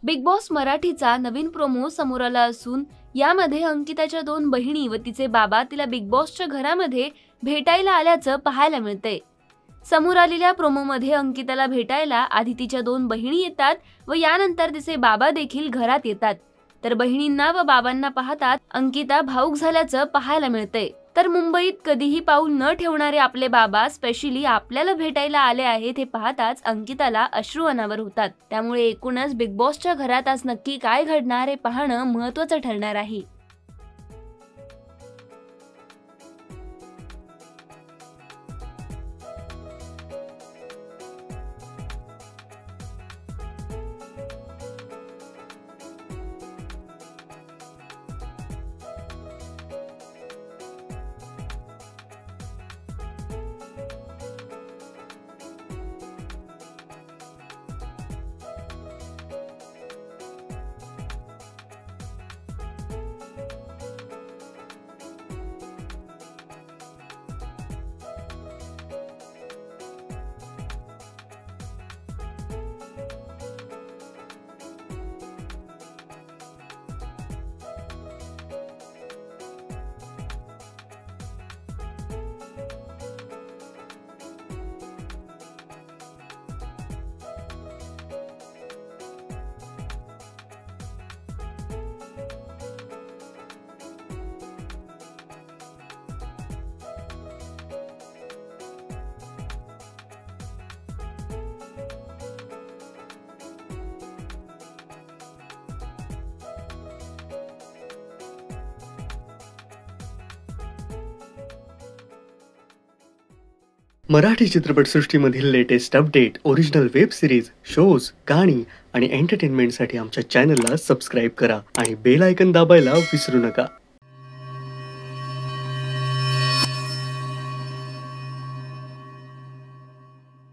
Big boss मराठीचा नवीन promo समोर आला असून यामध्ये अंकिताच्या 2 बहिणी व तिचे बाबा तिला बिग बॉसच्या घरामध्ये भेटायला आल्याचं पाहायला मिळतंय। समोर आलेल्या प्रोमोमध्ये अंकिताला भेटायला आधी तिच्या 2 बहिणी येतात व यानंतर तिचे बाबा देखील घरात येतात। तर बहिणींना व बाबांना पाहतात अंकिता भावुक झाल्याचं पाहायला मिळतंय। तर मुंबईत कधीही पाऊल न ठेवणारे आपले बाबा स्पेशली आपल्याला भेटायला आले आहेत हे पाहताच अंकिताला अश्रू अनावर होतात। त्यामुळे एकूणच बिग बॉसच्या घरात आज नक्की काय घडणार हे पाहणं महत्त्वाचं ठरणार आहे। मराठी चित्रपटसृष्टीमधील latest update, original web series, shows, गाणी आणि एंटरटेनमेंटसाठी आमच्या चॅनलला सबस्क्राईब करा आणि बेल आयकॉन दाबायला विसरू नका।